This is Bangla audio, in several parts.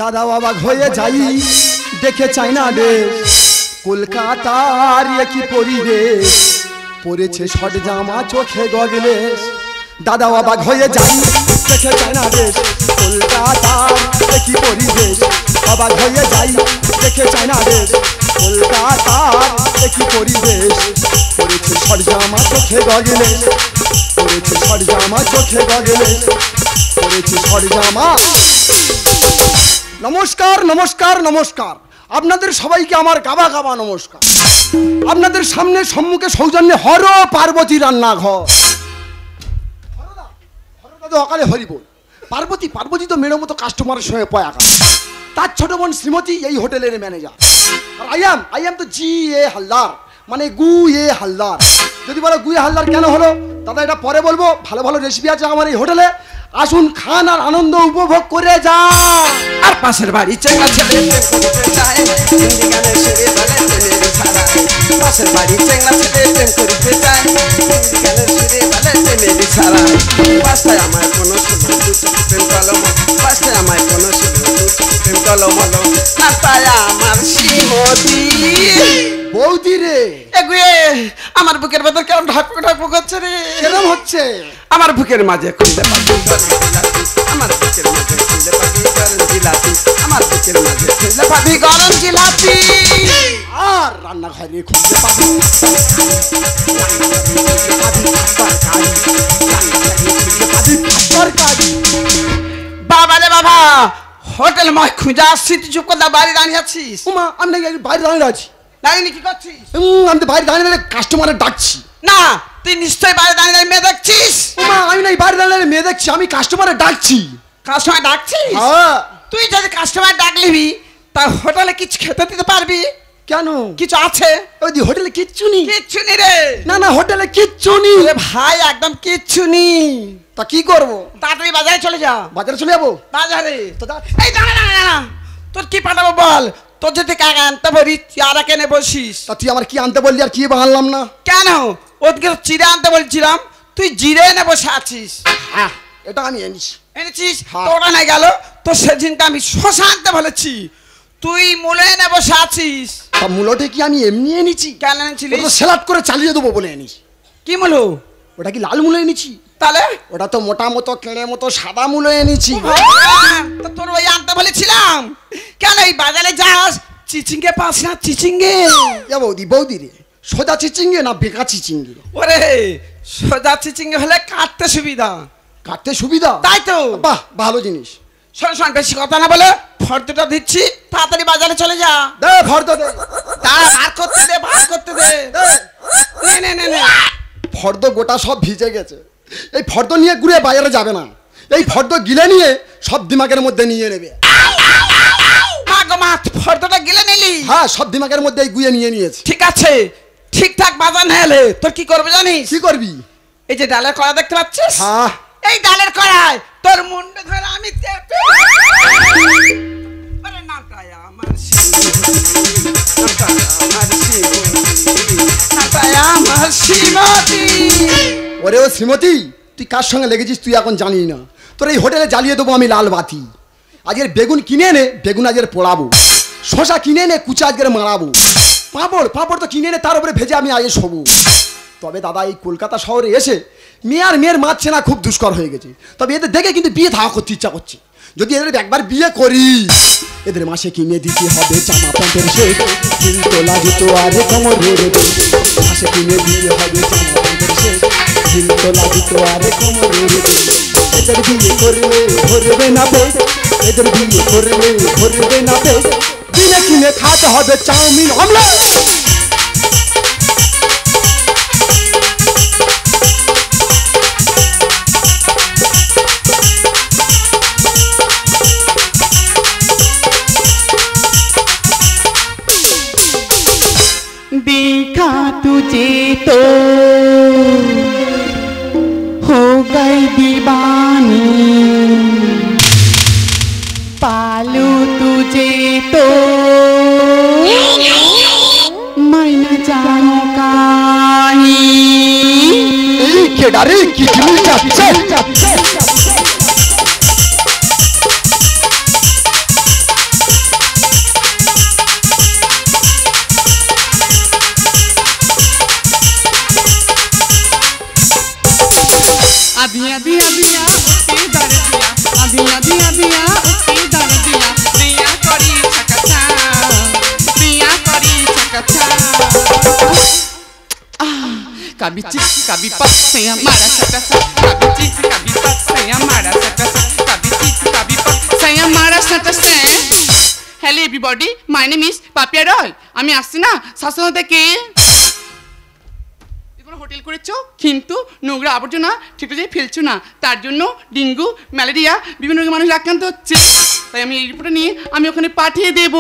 দাদা অবাক হয়ে যাই দেখে চায়না দেশ কলকাতার কি পরিবেশ পরেছে শর্ট জামা চোখে গগলেশ দাদা অবাক হয়ে যাই দেখে চায়না দেশ কলকাতার কি পরিবেশ অবাক হয়ে যাই দেখে চায়না দেশ কলকাতার কি পরিবেশ পরেছে শর্ট জামা চোখে গগলেশ পরেছে শর্ট জামা চোখে গগলেশ পরেছে শর্ট জামা। নমস্কার নমস্কার নমস্কার আপনাদের সবাইকে আমার গাবা গাবা নমস্কার। আপনাদের সামনে সম্মুখে সৌজন্যে হর পার্বতী রান্নাঘর। হরদা অকালে হরি বল পার্বতী পার্বতী তো মেয়ের মতো কাস্টমারের সঙ্গে পয়া তার ছোট বোন শ্রীমতী এই হোটেলের ম্যানেজার। আর আই এম তো জি এ হালদার মানে গু এ হালদার। যদি বলো গু এ হালদার কেন হলো দাদা এটা পরে বলবো। ভালো ভালো রেসিপি আছে আমার এই হোটেলে, আসুন খান আর আনন্দ উপভোগ করে যান। আর পাশের বাড়ি চেঙ্গা ছেলে করতে চায় হিন্দি গানে সুরে বলে প্রেমের ছাড়া। পাশের বাড়ি চেঙ্গা ছেলে প্রেম করতে চায় হিন্দি গানে সুরে বলে প্রেমের ছাড়া। পাশে আমার কোনো শুনো দুটো প্রেম কলম, পাশে আমার কোনো শুনো দুটো প্রেম কলম হলো না তাই আমার শ্রীমতী বৌদি রে এগুয়ে আমার বুকের ভেতর কেমন ঢাকু ঢাকু করছে রে। কেমন হচ্ছে আমার বুকের মাঝে খুলতে পাবি আমার বুকের মাঝে খুলতে পাবি গরম জিলাপি আমার বুকের মাঝে খুলতে পাবি গরম জিলাপি। আর রান্নাঘরে খুঁজতে পাবি বাবা রে বাবা হোটেল ময় খুঁজে আসছি তুই চুপ করে বাড়ি দাঁড়িয়ে আছিস। উমা আমি নাকি বাইরে দাঁড়িয়ে আছি। দাঁড়িয়ে কি করছিস? আমি তো বাইরে দাঁড়িয়ে কাস্টমারের ডাকছি। না তুই নিশ্চয়ই বাইরে দাঁড়িয়ে দাঁড়িয়ে মেয়ে দেখছিস। উমা আমি নাকি বাইরে দাঁড়িয়ে মেয়ে দেখছি, আমি কাস্টমারের ডাকছি। কাস্টমার ডাকছিস? হ্যাঁ। তুই যদি কাস্টমার ডাকলিবি তা হোটেলে কিছু খেতে দিতে পারবি? কেন কিছু আছে? ওই হোটেলে কিচ্ছু নেই। কিচ্ছু নেই রে। না না হোটেলে কিচ্ছু নেই রে ভাই একদম কিচ্ছু নেই। তা কি করবো? তাড়াতাড়ি বাজারে চলে যা। বাজারে চলে যাবো? বাজারে তো এই দাঁড়া দাঁড়া দাঁড়া তোর কি পাঠাবো বল? তোর যদি কাকা আনতে পারি চারা কেনে বসিস। তা তুই আমার কি আনতে বললি আর কি বানালাম না কেন? ওদিকে চিড়ে আনতে বলছিলাম তুই জিরে এনে বসে আছিস। হ্যাঁ এটা আমি এনেছি। এনেছিস? হ্যাঁ। তোরা নাই গেল তো সেদিনকে আমি শশা আনতে বলেছি তুই মূলে এনে বসে আছিস। তা মূলটা কি আমি এমনি এনেছি? কেন এনেছিলি? ওটা স্যালাড করে চালিয়ে দেবো বলে এনেছি। কি মূলো? ওটা কি লাল মূলো এনেছি? তাহলে ওটা তো মোটা মতো কেড়ে মতো সাদা মূলো এনেছি। তো তোর ওই আনতে বলেছিলাম। কেন এই বাজারে যাস চিচিঙ্গে পাস না? চিচিঙ্গে বৌদি বৌদি রে সোজা চিচিঙ্গে না বেকা চিচিঙ্গে? ওরে সোজা চিচিঙ্গে হলে কাটতে সুবিধা। কাটতে সুবিধা? তাই তো। বাহ ভালো জিনিস। শোন শোন বেশি কথা না বলে ফর্দটা দিচ্ছি তাড়াতাড়ি বাজারে চলে যা। দে ফর্দ দে। তারা বার করতে দে বার করতে দে। নে নে নে নে ফর্দ গোটা সব ভিজে গেছে। এই ফর্দ নিয়ে ঘুরে বাজারে যাবে না, এই ফর্দ গিলে নিয়ে সব দিমাগের মধ্যে নিয়ে নেবে। মা গো মা ফর্দটা গিলে নিলি? হ্যাঁ সব দিমাগের মধ্যে এই গুয়ে নিয়ে নিয়েছে। ঠিক আছে ঠিকঠাক বাজার না এলে তোর কি করবে জানিস? কি করবি? এই যে ডালের কড়া দেখতে পাচ্ছিস? হ্যাঁ এই ডালের কড়ায় তোর মুন্ডে ধরে আমি চেপে আরে নাটাই আমার শ্রীমতী। ওরে ও শ্রীমতী তুই কার সঙ্গে লেগেছিস তুই এখন জানিস না। তোর এই হোটেলে জ্বালিয়ে দেবো আমি লাল বাতি। আজকের বেগুন কিনে এনে বেগুন আজকের পোড়াবো, শশা কিনে এনে কুচা আজকের মারাবো, পাঁপড় পাঁপড় তো কিনে এনে তার উপরে ভেজে আমি আগে শোবো। তবে দাদা এই কলকাতা শহরে এসে মেয়ে আর মেয়ের মাছ চেনা খুব দুষ্কর হয়ে গেছে। তবে এদের দেখে কিন্তু বিয়ে থাকা করতে ইচ্ছা করছে। যদি এদের একবার বিয়ে করি এদের মাসে কিনে দিতে হবে জামা প্যান্টের সেট, কিন্তু লাগিত আর কোমরের বেল্ট। মাসে কিনে দিতে হবে জামা প্যান্টের সেট, কিন্তু লাগিত আর কোমরের বেল্ট। এদের বিয়ে করলে ভরবে না পেট, এদের বিয়ে করলে ভরবে না পেট। কিনে কিনে খাতে হবে চাউমিন অমলেট। देखा तुझे तो हो गई दीवानी, पालू तुझे तो मैं न जानू कहीं। কেডারে কি জিনিস যাচ্ছে? आधी आधी आधिया उसके दर दिया आधी आधी आधिया उसके दर दिया दिया करी चकचा दिया करी चकचा कभी चिक कभी पक से हमारा सटसा कभी चिक कभी पक से हमारा सटसा कभी चिक कभी पक से हमारा सटसा hello everybody my name is Papiya Roy আমি আসছি না শাসন থেকে এগুলো হোটেল করেছো কিন্তু নোংরা আবর্জনা ঠিকঠাক ফেলছো না তার জন্য ডেঙ্গু ম্যালেরিয়া বিভিন্ন রোগে মানুষ আক্রান্ত হচ্ছে তাই আমি এই রিপোর্টটা নিয়ে আমি ওখানে পাঠিয়ে দেব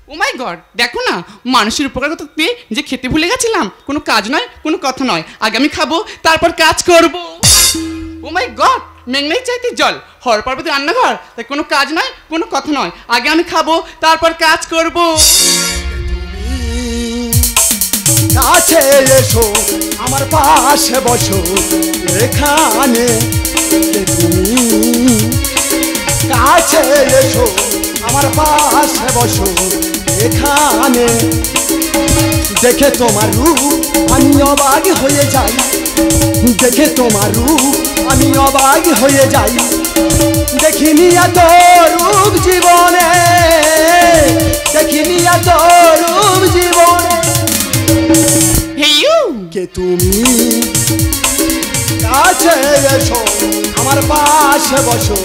ও মাই গড দেখো না মানুষের উপকার করতে যে খেতে ভুলে গেছিলাম কোনো কাজ নয় কোনো কথা নয় আগে আমি খাবো তারপর কাজ করব ও মাই গড মেঘনাই চাইতে জল হর পর্বতে রান্নাঘর তাই কোনো কাজ নয় কোনো কথা নয় আগে আমি খাবো তারপর কাজ করব কাছে এসো আমার পাশে বসো এখানে তুমি কাছে এসো আমার পাশে বসো এখানে দেখে তোমার রূপ আমি অবাক হয়ে যাই দেখে তোমার রূপ আমি অবাক হয়ে যাই দেখিনি এত রূপ জীবনে দেখিনি এত রূপ জীবনে Hey you! কে তুমি কাছে এসো আমার পাশে বসো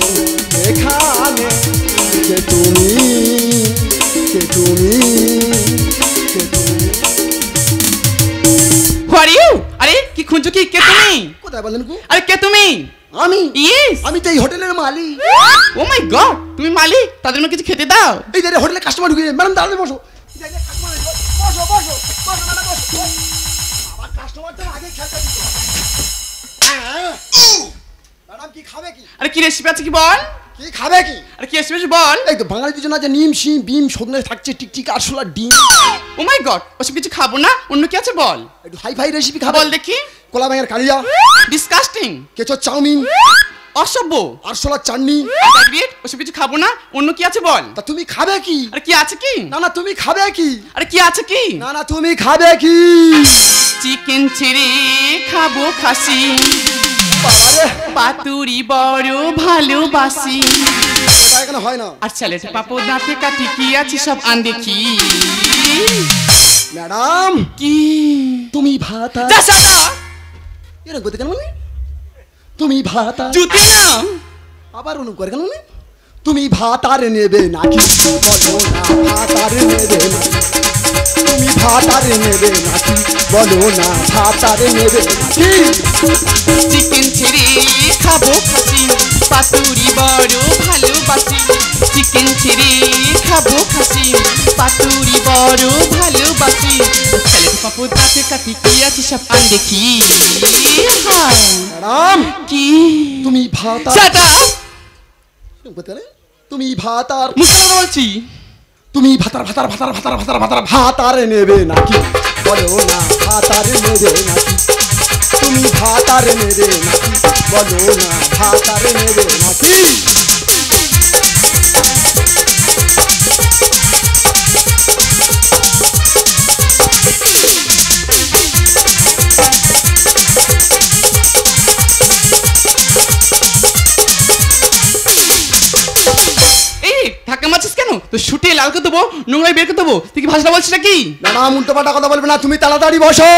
এখানে কে তুমি কে তুমি কে তুমি Who are you? আরে কি খুঁজছো কি কে তুমি কোথায় বলেন গো আরে কে তুমি আমি ইয়েস আমি তো এই হোটেলের মালিক ও মাই গড তুমি মালিক তাদের জন্য কিছু খেতে দাও এই যে হোটেলে কাস্টমার ঢুকে ম্যাডাম দাঁড়াতে বসো বসো বসো বসো ম্যাডাম বসো আমার কাস্টমারদের আগে খেতে দিতে ম্যাডাম কি খাবে কি আরে কি রেসিপি আছে কি বল কি খাবে কি আরে কি রেসিপি আছে বল এই তো বাঙালি দুজন আছে নিম শিম বিম সজনে থাকছে টিকটিক আরশোলা ডিম ও মাই গড ওসব কিছু খাবো না অন্য কি আছে বল একটু হাই ফাই রেসিপি খাবে বল দেখি কলা ব্যাঙের কালিয়া ডিসকাস্টিং কেঁচো চাউমিন অসভ্য আরশোলা চাটনি গ্রেট ওসব কিছু খাবো না অন্য কি আছে বল তা তুমি খাবে কি আরে কি আছে কি না না তুমি খাবে কি আরে কি আছে কি না না তুমি খাবে কি চিকেন ছেড়ে খাবো খাসি বাবারে পাতুরি বড় ভালোবাসি এটা এখানে হয় না আর ছেলেটা পাপো দাঁতে কাটি কি আছে সব আন দেখি ম্যাডাম কি তুমি ভাতা যা সাদা এরকম করতে কেন মানে তুমি ভাতা জুতি না আবার অনুপ করে কেন মানে তুমি ভাত আর নেবে নাকি বলো না ভাত আর নেবে নাকি তুমি ভাত আর নেবে নাকি বলো না ভাত আর নেবে নাকি চিকেন ছেড়ে খাবো খাসি পাতুরি বড় ভালোবাসি চিকেন ছেড়ে খাবো খাসি পাতুরি বড় ভালোবাসি ছেলেটা পাপো দাঁতে কাটি কি আছে সব আন দেখি ম্যাডাম কি তুমি ভাত আর সাদা তুমি ভাত আর মুখে বলছি তুমি ভাতার ভাতার ভাতার ভাতার ভাতার ভাতার ভাত আর নেবে নাকি বলো না ভাত আর নেবে নাকি তুমি ভাত আর নেবে নাকি বলো না ভাত আর নেবে নাকি ধাক্কা মারছিস কেন তো শুটে লাল করে দেবো নোংরাই বের করে দেবো তুই কি ভাষা বলছিস নাকি ম্যাডাম উল্টো পাল্টা কথা বলবে না তুমি তাড়াতাড়ি বসো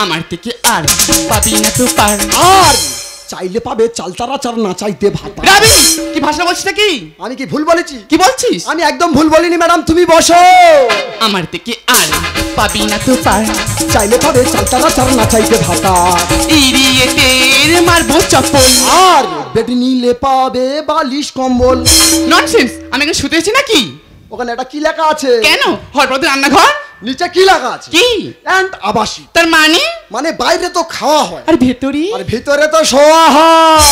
আমার থেকে আর পাবি না তো পার আর চাইলে পাবে চালতারা চার না চাইতে ভাত রাবি কি ভাষা বলছিস নাকি আমি কি ভুল বলেছি কি বলছিস আমি একদম ভুল বলিনি ম্যাডাম তুমি বসো আমার থেকে আর পাবি না তো পার চাইলে পাবে চালতারা চার না চাইতে ভাতা ইরিয়েটের মারবো চপ্পল আর বেড নিলে পাবে বালিশ কম্বল ননসেন্স আমি এখানে শুতে এসেছি নাকি ওখানে একটা কি লেখা আছে কেন হরপদে রান্নাঘর নিচে কি লেখা আছে কি এন্ড আবাসিক তার মানে মানে বাইরে তো খাওয়া হয় আর ভেতরে আর ভিতরে তো শোয়া হয়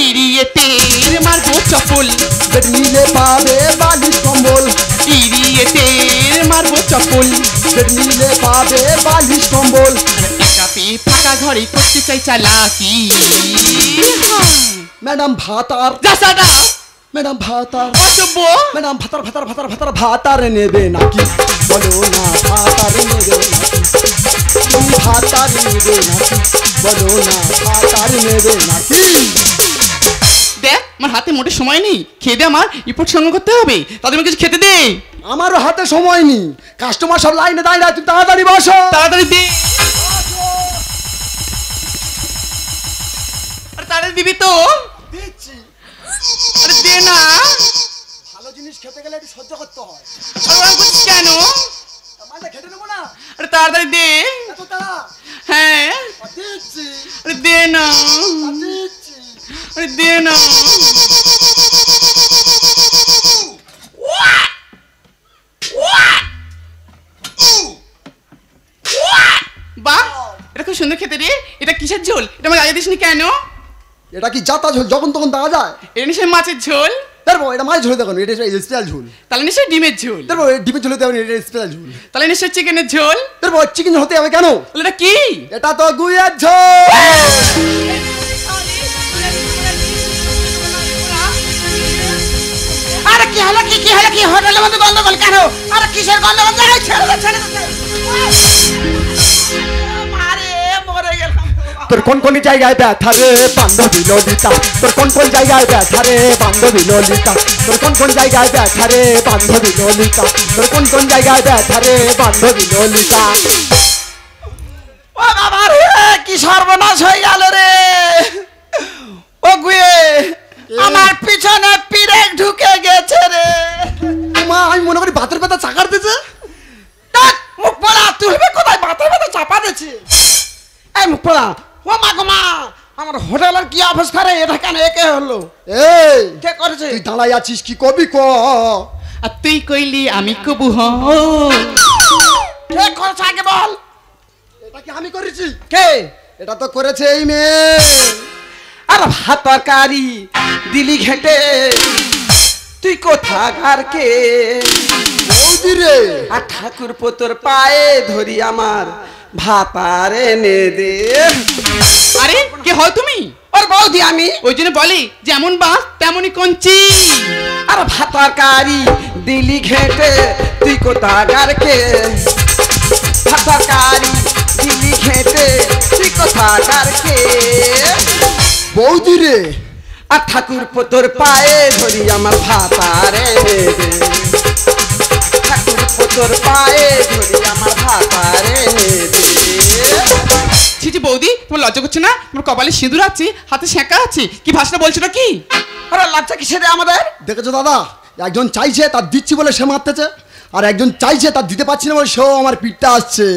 ইরিয়েটের মারবো চপ্পল বেড নিলে পাবে বালিশ কম্বল ইরিয়েটের মারবো চপ্পল বেড নিলে পাবে বালিশ কম্বল একা পেয়ে ফাঁকা ঘরে করতে চাই চালাকি ম্যাডাম ভাত আর যা সাদা ম্যাডাম ভাত আর অসভ্য ম্যাডাম ভাতার ভাতার ভাতার ভাতার ভাত আর নেবে নাকি বলো না ভাত আর নেবে নাকি তুমি ভাতার নেবে নাকি বলো না ভাতার নেবে নাকি দেখ আমার হাতে মোটে সময় নেই, খেয়ে দে, আমার রিপোর্ট সঙ্গে করতে হবে, তাদের আমাকে কিছু খেতে দে। আমারও হাতে সময় নেই, কাস্টমার সব লাইনে দাঁড়িয়ে, তুমি তাড়াতাড়ি বসো। তাড়াতাড়ি দে, আরে তাড়াতাড়ি দিবি তো। দিচ্ছি। আরে দে না, ভালো জিনিস খেতে গেলে একটু সহ্য করতে হয়। আরে ওরকম করছিস কেন? মালটা খেতে নেবো না, আরে তাড়াতাড়ি দে। এত তাড়া। হ্যাঁ দিচ্ছি আরে দে না, দিচ্ছি। আরে দে না। বাহ, এটা খুব সুন্দর খেতে রে। এটা কিসের ঝোল? এটা আমার আগে দিসনি কেন? এটা কি যাতা ঝোল যখন তখন দেওয়া যায়? এটা নিশ্চয়ই মাছের ঝোল। দেখো এটা মাছ ঝোলে দেখো, এটা স্পেশাল ঝোল। তাহলে নিশ্চয়ই ডিমের ঝোল। দেখো ডিমের ঝোলে দেবেন, এটা স্পেশাল ঝোল। তাহলে নিশ্চয়ই চিকেনের ঝোল। দেখো চিকেন হতে হবে কেন? তাহলে এটা কি? এটা তো গুইয়ের ঝোল। আরে কি হলো কি হলো কি হোটেলের মধ্যে গন্ডগোল কেন? আরে কিসের গন্ডগোল? ছেড়ে দে ছেড়ে দে। মারে মরে গেলাম। তোর কোন কোন জায়গায় ব্যথা রে বান্ধবী ললিতা, তোর কোন কোন জায়গায় ব্যথা রে বান্ধবী ললিতা, তোর কোন কোন জায়গায় ব্যথা রে বান্ধবী ললিতা, তোর কোন কোন জায়গায় ব্যথা রে বান্ধবী ললিতা। ও বাবা রে, কি সর্বনাশ হয়ে গেল রে। ও গুয়ে, আমার পিছনে পিরেক ঢুকে গেছে রে। মা আমি মনে করি বাতের ব্যথা চাকার দিছে। ডাক, মুখ পড়া তুলবে কোথায়? বাতের ব্যথা চাপা দিচ্ছে। এই মুখ পড়া, ও মা গো মা, আমার হোটেলের কি অবস্থা রে? এটা কেন একে হলো? এই কে করেছে? তুই দাঁড়াই আছিস কি কবি ক? আর তুই কইলি আমি কবু হ। কে করেছে আগে বল। এটা কি আমি করেছি? কে? এটা তো করেছে এই মেয়ে। আর ভাত তরকারি দিলি ঘেটে, তুই কোথাকার কে? বৌদি রে, আর ঠাকুর পোতর পায়ে ধরি আমার ভাতার এনে দে। আরে কে হয় তুমি? ওর বৌদি আমি। ওই জন্য বলি যেমন বাস তেমনই কঞ্চি। আর ভাত তরকারি দিলি ঘেটে, তুই কোথাকার কে? ভাত তরকারি দিলি ঘেটে, তুই কোথাকার কে? বৌদি রে, আর ঠাকুর পোতর পায়ে ধরি আমার ভাতার এনে দে। ঠাকুর পোতর পায়ে ধরি আমার ভাতার এনে দে। ছিচি বৌদি, তোমার লজ্জা করছে না? তোমার কপালে সিঁদুর আছে, হাতে সেঁকা আছে, কি ভাষা বলছো না কি? আরে লজ্জা কিসে রে আমাদের? দেখেছো দাদা, একজন চাইছে তার দিচ্ছি বলে সে মারতেছে, আর একজন চাইছে তার দিতে পারছি না বলে সেও আমার পিঠটা আসছে।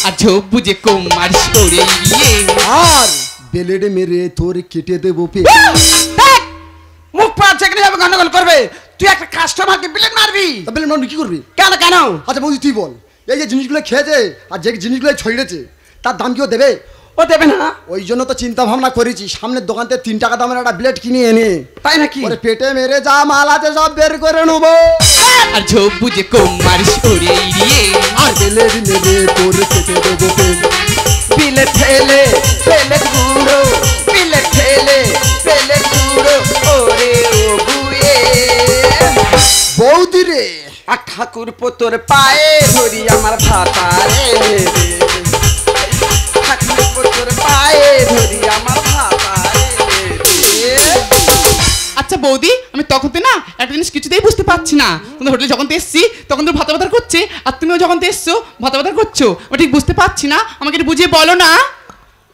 আর ঝোপ বুঝে কোমার সরে ইয়ে। আর বেলেডে মেরে তোর কেটে দেবো পে। দেখ, মুখ পাড়া চেকনি যাবে, গন্ডগোল করবে। তুই একটা কাস্টমারকে বিলেন মারবি? তা বেলেড মারবি কি করবি? কেন কেন? আচ্ছা বৌদি তুই বল, এই যে জিনিসগুলো খেয়েছে আর যে জিনিসগুলো ছড়িয়েছে তার দাম কেউ দেবে? ও দেবে না। ওই জন্য তো চিন্তা ভাবনা করেছি সামনের দোকান থেকে 3 টাকা দামের একটা ব্লেড কিনে এনে তাই নাকি? ওরে পেটে মেরে যা মাল আছে সব বের করে নেবো। আর ঝোপ বুঝে কোমার সরে ইয়ে। আর বেলেড মেরে তোর কেটে দেবো পে। বিলে ঠেলে পেলে গুঁড়ো, বিলে ঠেলে পেলে গুঁড়ো, ওরে ও গুয়ে। বৌদি রে, আর ঠাকুর পোতর পায়ে ধরি আমার ভাতার এনে দে। ঠাকুর পোতর পায়ে ধরি আমার ভাতার এনে দে। আচ্ছা বৌদি, আমি তখন তো না একটা জিনিস কিছুতেই বুঝতে পারছি না। তোমাদের হোটেলে যখন তো এসছি তখন তো ভাতা ভাতা করছে, আর তুমিও যখন তো এসছো ভাতা ভাতা করছো, আমি ঠিক বুঝতে পারছি না, আমাকে একটু বুঝিয়ে বলো না।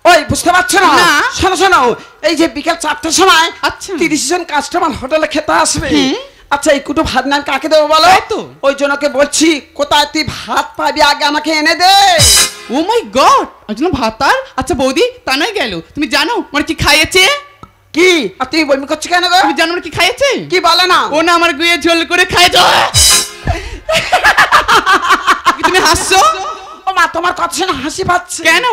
ওই বুঝতে পারছো না? না। শোনো শোনো, এই যে বিকাল 4টার সময় আচ্ছা। 30 জন কাস্টমার হোটেলে খেতে আসবে। হুম। আচ্ছা এই কুটো ভাত নাম কাকে দেবো বলো? তাই তো। ওই জন্যকে বলছি কোথায় তুই ভাত পাবি আগে আমাকে এনে দে। ও মাই গড, আমার জন্য ভাতার। আচ্ছা বৌদি, তা নয় গেল, তুমি জানো আমার কি খাইয়েছে? কি? আর তুই বমি করছো কেন গো? তুমি জানো আমার কি খাইয়েছে? কি বলে না? ও না আমার গুয়ে ঝোল করে খাইয়েছে। কি তুমি হাসছো? ও মা, তোমার কথা শুনে হাসি পাচ্ছে। কেন?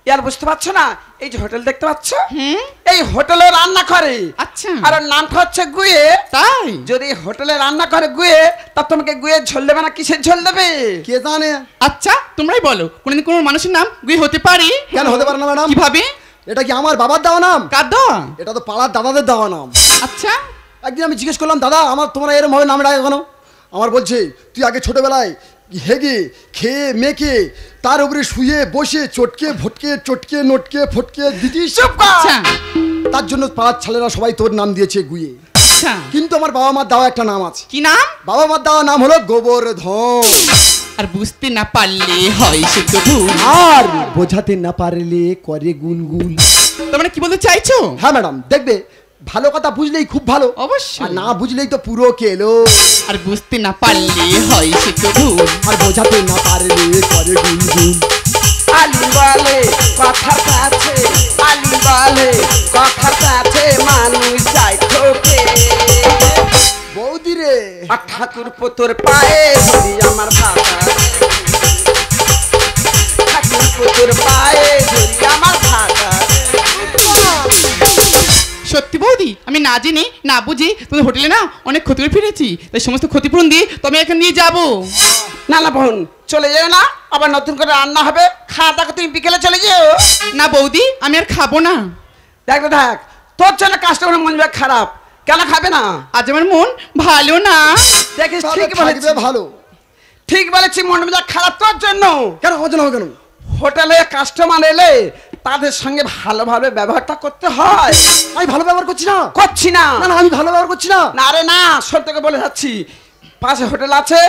ইয়ার বুঝতে পারছো না? এই যে হোটেল দেখতে পাচ্ছ, হুম। এই হোটেলে রান্না করে। আচ্ছা। আর ওর নামটা হচ্ছে গুয়ে। তাই? যদি হোটেলে রান্না করে গুয়ে, তা তোমাকে গুয়ে ঝোল দেবে না কিসের ঝোল দেবে? কে জানে? আচ্ছা তোমরাই বলো, কোনদিন কোনো মানুষের নাম গুই হতে পারে? কেন হতে পারে না ম্যাডাম? কিভাবে? এটা কি আমার বাবার দেওয়া নাম? কার দেওয়া? এটা তো পাড়ার দাদাদের দেওয়া নাম। আচ্ছা। একদিন আমি জিজ্ঞেস করলাম, দাদা আমার তোমরা এরম ভাবে নাম রাখো কেন? আমার বলছে তুই আগে ছোটবেলায় হেগে খেয়ে মেখে তার উপরে শুয়ে বসে চটকে ভটকে চটকে নটকে ফটকে দিতিস। আচ্ছা তার জন্য পাড়ার ছেলেরা সবাই তোর নাম দিয়েছে গুয়ে। আচ্ছা কিন্তু আমার বাবা মার দেওয়া একটা নাম আছে। কি নাম? বাবা মার দেওয়া নাম হলো গোবর্ধন। আর বুঝতে না পারলে হয় সে তো ভুল, আর বোঝাতে না পারলে করে গুনগুন। তার মানে কি বলতে চাইছো? হ্যাঁ ম্যাডাম, দেখবে ভালো কথা বুঝলেই খুব ভালো, অবশ্যই। আর না বুঝলেই তো পুরো কেলো। আর বুঝতে না পারলে হয় সে তো ভুল, আর বোঝাতে না পারলে করে গুনগুন। আলি বলে কথার কাছে, আলি বলে কথার কাছে মানুষ যায় ঠকে। বৌদি রে, আর ঠাকুর পুতুর পায়ে ধরি আমার ভাতা, ঠাকুর পুতুর পায়ে ধরি আমার ভাতা। সত্যি বৌদি আমি না জেনে না বুঝে তোমাদের হোটেলে না অনেক ক্ষতি করে ফিরেছি, তাই সমস্ত ক্ষতিপূরণ দিয়ে তুমি এখানে নিয়ে যাবো। না না বোন, চলে যেও না, আবার নতুন করে রান্না হবে, খাওয়া দাওয়া তুমি বিকেলে চলে যেও। না বৌদি আমি আর খাবো না। দেখ দেখ, তোর জন্য কাস্টমার মন মেজাজ খারাপ, কেন খাবে না? আজ আমার মন ভালো না। দেখিস তাহলে ঠিক বলেছি, থাকবে ভালো। ঠিক বলেছি, মন মেজাজ খারাপ তোর জন্য। কেন আমার জন্য হবে কেন? হোটেলে কাস্টমার এলে তাদের সঙ্গে ভালোভাবে ব্যবহারটা করতে হয়। আমি ভালো ব্যবহার করছি না। করছি না। না না, আমি ভালো ব্যবহার করছি না। না রে না, সত্যকে বলে যাচ্ছি, পাশে হোটেল আছে,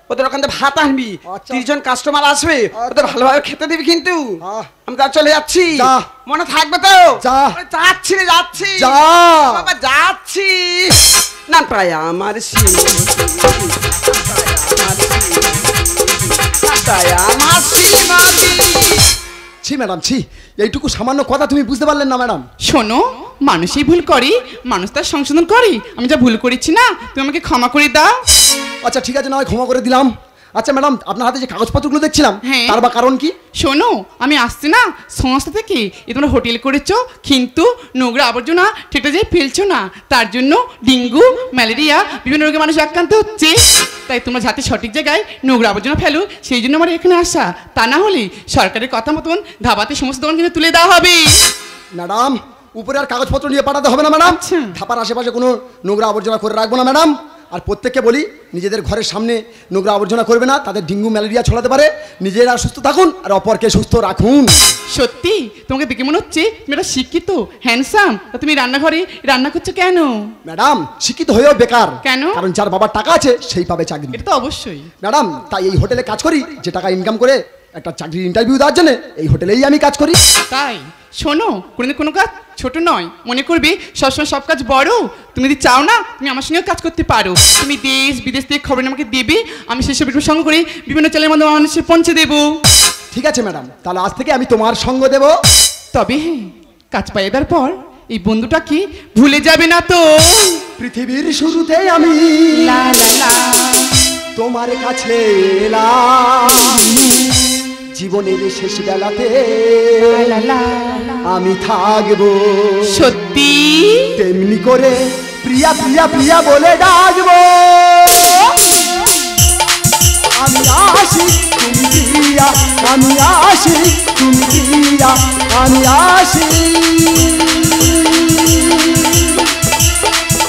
ওদের ওখান থেকে ভাত আনবি, আচ্ছা। 30 জন কাস্টমার আসবে, ওদের ভালোভাবে খেতে দিবি কিন্তু। আমি তা চলে যাচ্ছি, যা। মনে থাকবে তো? যা। আরে যাচ্ছি রে, যাচ্ছি। যা। বাবা যাচ্ছি। না প্রায় আমার ছি ম্যাডাম, ছি, এইটুকু সামান্য কথা তুমি বুঝতে পারলেন না ম্যাডাম? শোনো, মানুষই ভুল করে, মানুষ তার সংশোধন করে। আমি যা ভুল করেছি না, তুমি আমাকে ক্ষমা করে দাও। আচ্ছা ঠিক আছে, না হয় ক্ষমা করে দিলাম। আচ্ছা ম্যাডাম, আপনার হাতে যে কাগজপত্রগুলো দেখছিলাম, হ্যাঁ। তার বা কারণ কি? শোনো, আমি আসছি না সংস্থা থেকে, এ তোমরা হোটেল করেছো কিন্তু নোংরা আবর্জনা ঠিকঠাক যেয়ে ফেলছো না, তার জন্য ডেঙ্গু ম্যালেরিয়া বিভিন্ন রোগে মানুষ আক্রান্ত হচ্ছে। তাই তোমরা যাতে সঠিক জায়গায় নোংরা আবর্জনা ফেলো, সেই জন্য আমার এখানে আসা। তা না হলে সরকারের কথা মতন ধাবাতে সমস্ত দোকান কিন্তু তুলে দেওয়া হবে। ম্যাডাম, উপরে আর কাগজপত্র নিয়ে পাঠাতে হবে না ম্যাডাম। আচ্ছা। ধাপার আশেপাশে কোনো নোংরা আবর্জনা করে রাখবো না ম্যাডাম। আর প্রত্যেককে বলি, নিজেদের ঘরের সামনে নোংরা আবর্জনা করবে না, তাদের ডেঙ্গু ম্যালেরিয়া ছড়াতে পারে। নিজেরা সুস্থ থাকুন আর অপরকে সুস্থ রাখুন। সত্যি তোমাকে দেখে মনে হচ্ছে তুমি একটা শিক্ষিত হ্যান্ডসাম, তা তুমি রান্নাঘরে রান্না করছো কেন? ম্যাডাম, শিক্ষিত হয়েও বেকার। কেন? কারণ যার বাবার টাকা আছে সেই পাবে চাকরি। এটা তো অবশ্যই। ম্যাডাম, তাই এই হোটেলে কাজ করি, যে টাকা ইনকাম করে একটা চাকরির ইন্টারভিউ দেওয়ার জন্য এই হোটেলেই আমি কাজ করি। তাই শোনো, কোনোদিন কোনো কাজ ছোট নয়, মনে করবে সবসময় সব কাজ বড়। তুমি যদি চাও না, তুমি আমার সঙ্গে কাজ করতে পারো। তুমি দেশ বিদেশ থেকে খবর আমাকে দেবে, আমি সেসব একটু সঙ্গ করে বিভিন্ন চ্যানেলের মাধ্যমে মানুষের পৌঁছে দেবো। ঠিক আছে ম্যাডাম, তাহলে আজ থেকে আমি তোমার সঙ্গ দেব। তবে হ্যাঁ, কাজ পাইয়ে দেওয়ার পর এই বন্ধুটা কি ভুলে যাবে না তো? পৃথিবীর শুরুতে আমি লা লা লা, তোমার কাছে এলাম, জীবনের শেষ বেলাতে লা লা লা। আমি থাকবো সত্যি তেমনি করে প্রিয়া প্রিয়া প্রিয়া বলে ডাকবো। আমি আসি তুমি প্রিয়া, আমি আসি তুমি প্রিয়া, আমি আসি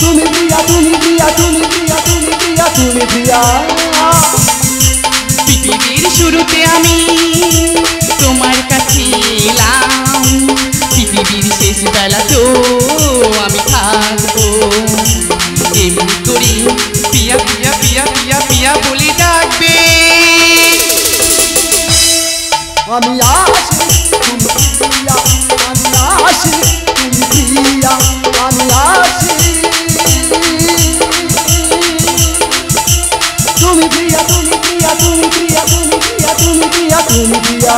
তুমি প্রিয়া, তুমি প্রিয়া, তুমি প্রিয়া, তুমি প্রিয়া, তুমি প্রিয়া। পৃথিবীর শুরুতে আমি তোমার কাছে এলাম, পৃথিবীর শেষ বেলা তো আমি থাকবো এমনি করে পিয়া পিয়া পিয়া পিয়া পিয়া বলে ডাকবে। আমি আসি তুমি প্রিয়া, আমি আসি তুমি প্রিয়া, আমি আসি তুমি প্রিয়া, তুমি প্রিয়া, তুমি প্রিয়া, তুমি প্রিয়া, তুমি প্রিয়া, তুমি প্রিয়া।